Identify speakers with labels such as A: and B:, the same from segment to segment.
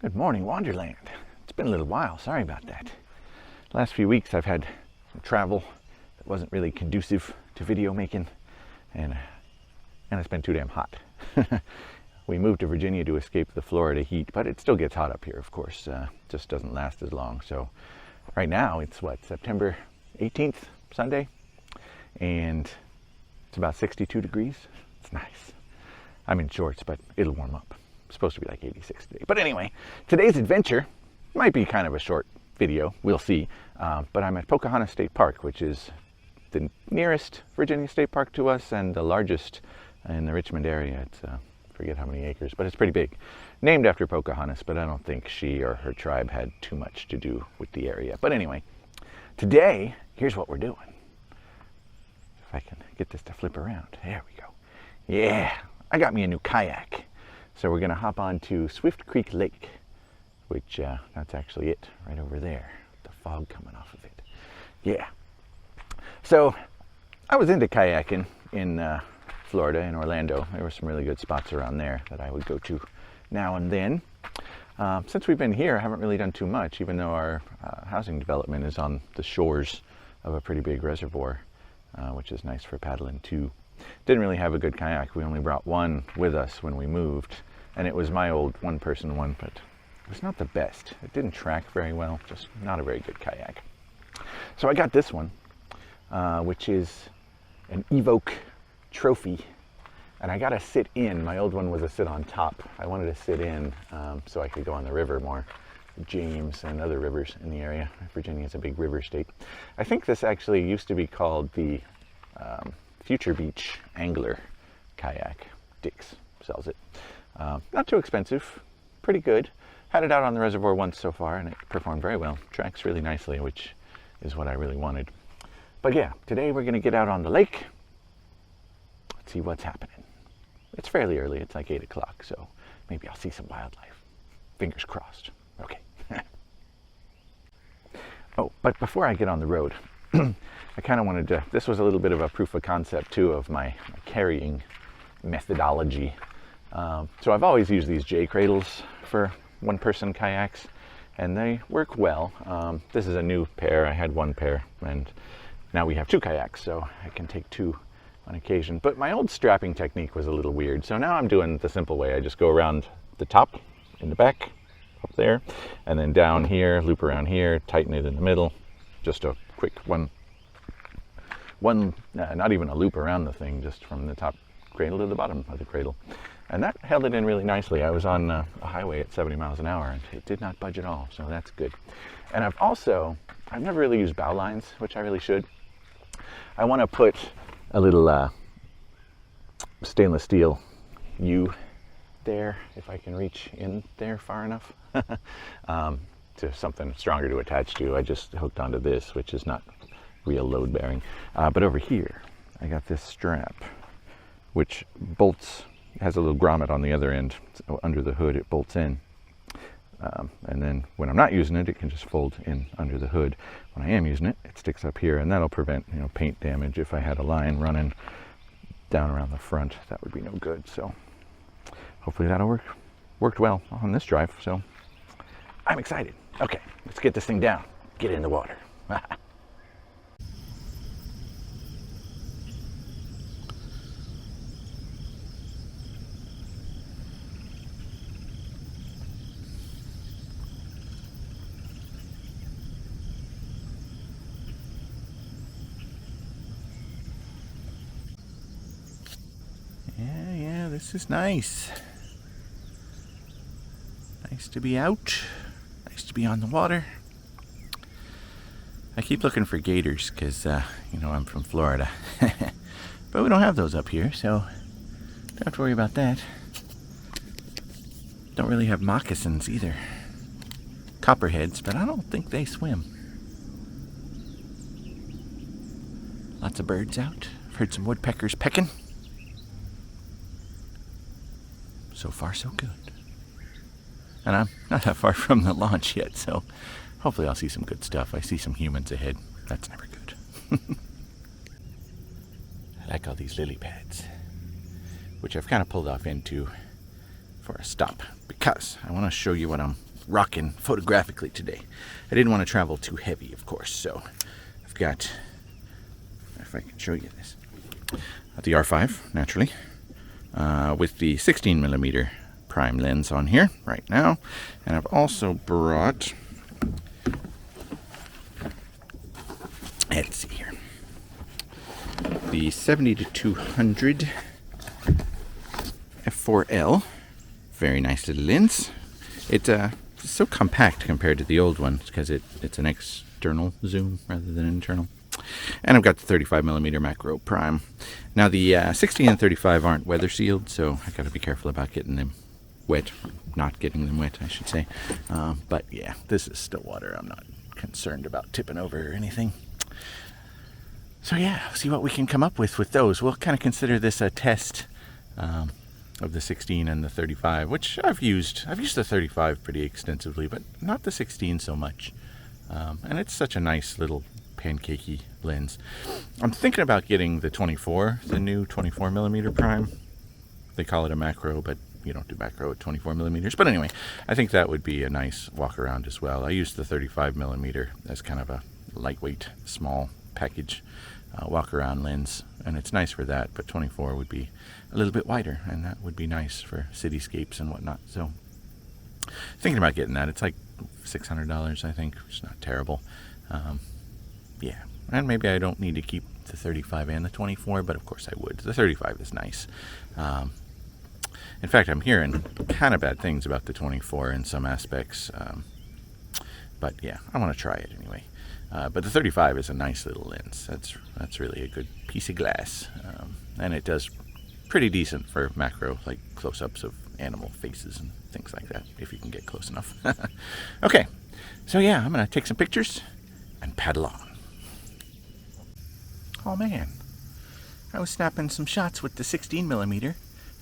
A: Good morning, Wonderland. It's been a little while. Sorry about that. Last few weeks I've had some travel that wasn't really conducive to video making, and it's been too damn hot. We moved to Virginia to escape the Florida heat, but it still gets hot up here, of course. Just doesn't last as long. So right now it's September 18th, Sunday, and it's about 62 degrees. It's nice. I'm in shorts, but it'll warm up. It's supposed to be like 86 today. But anyway, today's adventure might be kind of a short video. We'll see. But I'm at Pocahontas State Park, which is the nearest Virginia state park to us and the largest in the Richmond area. It's forget how many acres, but it's pretty big. Named after Pocahontas, but I don't think she or her tribe had too much to do with the area. But anyway, today, here's what we're doing. If I can get this to flip around. There we go. Yeah, I got me a new kayak. So we're going to hop on to Swift Creek Lake, which that's actually it right over there. The fog coming off of it. Yeah. So I was into kayaking in Florida, in Orlando. There were some really good spots around there that I would go to now and then. Since we've been here, I haven't really done too much, even though our housing development is on the shores of a pretty big reservoir, which is nice for paddling too. Didn't really have a good kayak. We only brought one with us when we moved, and it was my old one-person one, but it was not the best. It didn't track very well, just not a very good kayak. So I got this one, which is an Evoke Trophy, and I got to sit in. My old one was a sit on top. I wanted to sit in so I could go on the river more. James and other rivers in the area. Virginia is a big river state. I think this actually used to be called the Future Beach Angler kayak. Dick's sells it. Not too expensive, pretty good. Had it out on the reservoir once so far and it performed very well. Tracks really nicely, which is what I really wanted. But yeah, today we're going to get out on the lake. Let's see what's happening. It's fairly early, it's like 8 o'clock, so maybe I'll see some wildlife. Fingers crossed. Okay. Oh, but before I get on the road, I kind of wanted to, this was a little bit of a proof of concept too of my carrying methodology. So I've always used these J cradles for one-person kayaks, and they work well. This is a new pair. I had one pair, and now we have two kayaks, so I can take two on occasion. But my old strapping technique was a little weird, so now I'm doing the simple way. I just go around the top, in the back, up there, and then down here, loop around here, tighten it in the middle. Just a quick one, not even a loop around the thing, just from the top cradle to the bottom of the cradle. And that held it in really nicely. I was on a highway at 70 miles an hour and it did not budge at all, so that's good. And I've never really used bow lines, which I really should. I want to put a little stainless steel U there, if I can reach in there far enough, to something stronger to attach to. I just hooked onto this, which is not real load bearing. But over here, I got this strap, which bolts, has a little grommet on the other end. So under the hood, it bolts in. And then when I'm not using it, it can just fold in under the hood. When I am using it, it sticks up here, and that'll prevent, paint damage. If I had a line running down around the front, that would be no good. So hopefully that'll work. Worked well on this drive, so I'm excited. Okay, let's get this thing down. Get in the water. Yeah, this is nice. Nice to be out. Nice to be on the water. I keep looking for gators because, I'm from Florida. But we don't have those up here, so don't have to worry about that. Don't really have moccasins either. Copperheads, but I don't think they swim. Lots of birds out. I've heard some woodpeckers pecking. So far, so good. And I'm not that far from the launch yet, so hopefully I'll see some good stuff. I see some humans ahead. That's never good. I like all these lily pads, which I've kind of pulled off into for a stop because I want to show you what I'm rocking photographically today. I didn't want to travel too heavy, of course, so I've got, if I can show you this, the R5, naturally, with the 16mm prime lens on here right now. And I've also brought, let's see here, the 70-200 f4L. Very nice little lens. It's so compact compared to the old one because it's an external zoom rather than internal. And I've got the 35mm macro prime. Now the 16 and 35 aren't weather sealed, so I gotta be careful about getting them wet, not getting them wet, I should say. But yeah, this is still water. I'm not concerned about tipping over or anything. So yeah, see what we can come up with those. We'll kind of consider this a test of the 16 and the 35, which I've used the 35 pretty extensively, but not the 16 so much. And it's such a nice little pancakey lens. I'm thinking about getting the 24, the new 24mm prime. They call it a macro, but you don't do macro at 24mm. But anyway, I think that would be a nice walk around as well. I used the 35mm as kind of a lightweight, small package walk around lens, and it's nice for that, but 24 would be a little bit wider, and that would be nice for cityscapes and whatnot. So thinking about getting that. It's like $600, I think, which is not terrible. Yeah, and maybe I don't need to keep the 35 and the 24, but of course I would. The 35 is nice. In fact, I'm hearing kind of bad things about the 24 in some aspects, but yeah, I want to try it anyway. But the 35 is a nice little lens. That's really a good piece of glass, and it does pretty decent for macro, like close-ups of animal faces and things like that, if you can get close enough. Okay, so yeah, I'm gonna take some pictures and paddle on. Oh man, I was snapping some shots with the 16mm,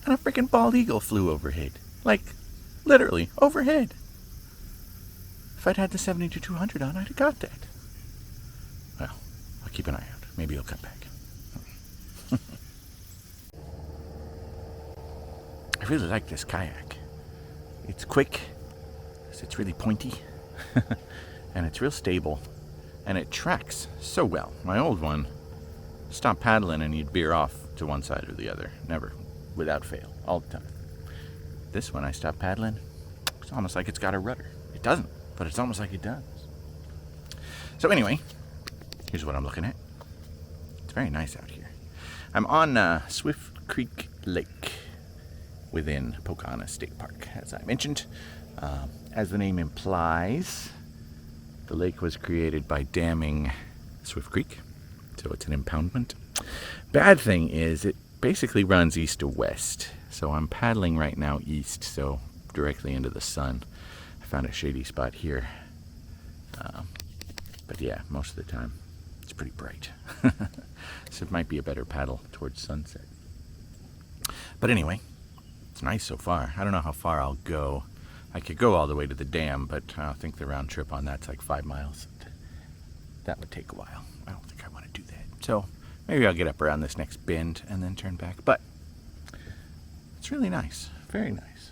A: and a freaking bald eagle flew overhead, like literally overhead. If I'd had the 70-200 on, I'd have got that. Well, I'll keep an eye out. Maybe he'll come back. I really like this kayak. It's quick, it's really pointy, and it's real stable, and it tracks so well. My old one, stop paddling and you'd veer off to one side or the other, never, without fail, all the time. This one, I stop paddling, it's almost like it's got a rudder. It doesn't, but it's almost like it does. So anyway, here's what I'm looking at. It's very nice out here. I'm on Swift Creek Lake within Pocahontas State Park, as I mentioned. As the name implies, the lake was created by damming Swift Creek, so it's an impoundment. Bad thing is it basically runs east to west, so I'm paddling right now east, so directly into the sun. I found a shady spot here, but yeah, most of the time it's pretty bright. So it might be a better paddle towards sunset. But anyway, it's nice so far. I don't know how far I'll go. I could go all the way to the dam, but I think the round trip on that's like 5 miles. That would take a while. I don't think I want to do that. So maybe I'll get up around this next bend and then turn back. But it's really nice. Very nice.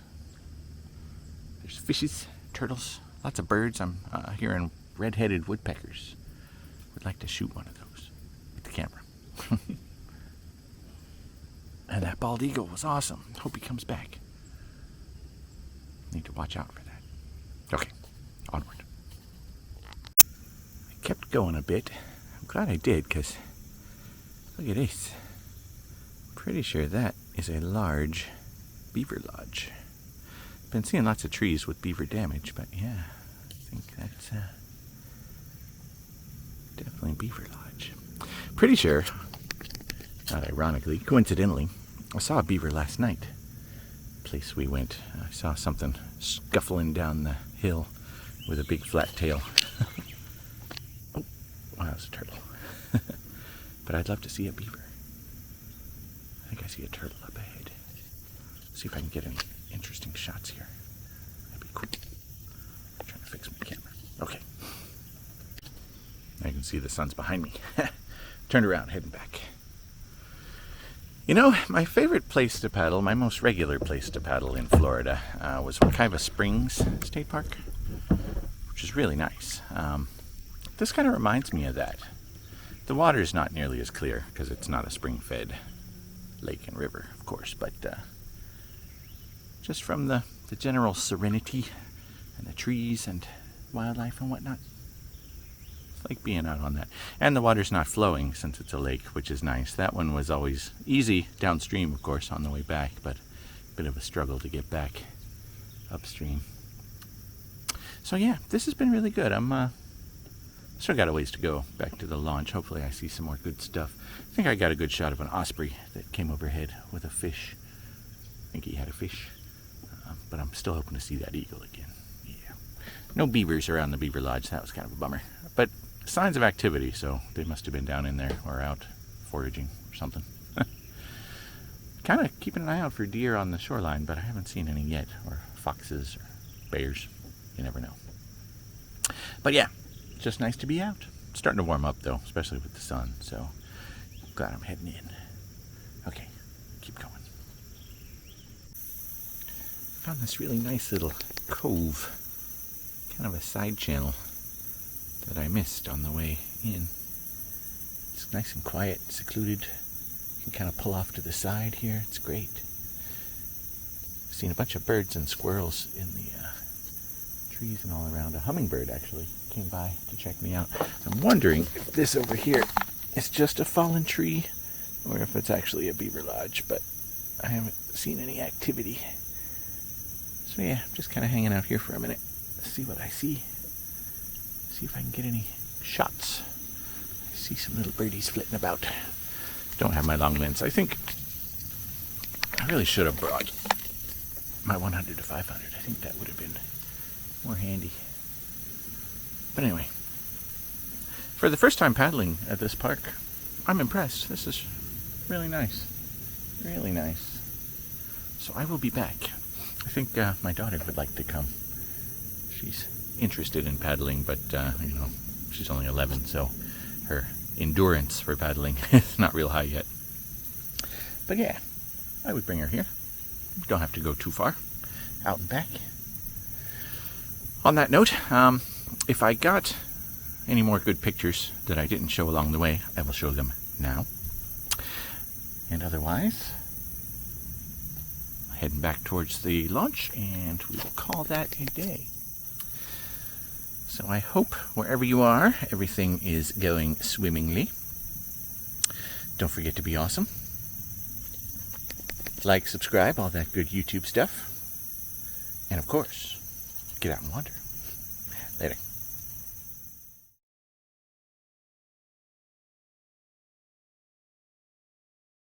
A: There's fishes, turtles, lots of birds. I'm hearing red-headed woodpeckers. Would like to shoot one of those with the camera. And that bald eagle was awesome. Hope he comes back. Need to watch out for that. Okay, onward. I kept going a bit. I'm glad I did, because look at this. Pretty sure that is a large beaver lodge. Been seeing lots of trees with beaver damage, but yeah, I think that's definitely beaver lodge. Pretty sure, not ironically, coincidentally, I saw a beaver last night. Place we went, I saw something scuffling down the hill with a big flat tail. Oh, wow, that was a turtle. But I'd love to see a beaver. I think I see a turtle up ahead. See if I can get any interesting shots here. That'd be cool. I'm trying to fix my camera. Okay. I can see the sun's behind me. Turned around, heading back. You know, my favorite place to paddle, my most regular place to paddle in Florida, was Wekiva Springs State Park. which is really nice. This kind of reminds me of that. The water is not nearly as clear because it's not a spring-fed lake and river, of course, but just from the general serenity and the trees and wildlife and whatnot, it's like being out on that. And the water's not flowing since it's a lake, which is nice. That one was always easy downstream, of course, on the way back, but a bit of a struggle to get back upstream. So yeah, this has been really good. I'm still got a ways to go back to the launch. Hopefully I see some more good stuff. I think I got a good shot of an osprey that came overhead with a fish. I think he had a fish, but I'm still hoping to see that eagle again. Yeah. No beavers around the beaver lodge. That was kind of a bummer, but signs of activity, so they must have been down in there or out foraging or something. Kind of keeping an eye out for deer on the shoreline, but I haven't seen any yet, or foxes or bears. You never know. But yeah, just nice to be out. It's starting to warm up though, especially with the sun, so glad I'm heading in. Okay, keep going. Found this really nice little cove, kind of a side channel that I missed on the way in. It's nice and quiet, secluded. You can kind of pull off to the side here. It's great. I've seen a bunch of birds and squirrels in the trees and all around. A hummingbird actually came by to check me out. I'm wondering if this over here is just a fallen tree or if it's actually a beaver lodge, but I haven't seen any activity. So yeah, I'm just kind of hanging out here for a minute. See what I see. See if I can get any shots. I see some little birdies flitting about. Don't have my long lens. I think I really should have brought my 100 to 500. I think that would have been more handy. But anyway, for the first time paddling at this park, I'm impressed. This is really nice. Really nice. So I will be back. I think my daughter would like to come. She's interested in paddling, but you know, she's only 11, so her endurance for paddling is not real high yet. But yeah, I would bring her here. Don't have to go too far. Out and back. On that note, if I got any more good pictures that I didn't show along the way, I will show them now. And otherwise, heading back towards the launch, and we will call that a day. So I hope wherever you are, everything is going swimmingly. Don't forget to be awesome. Like, subscribe, all that good YouTube stuff. And of course, get out and wander. Later.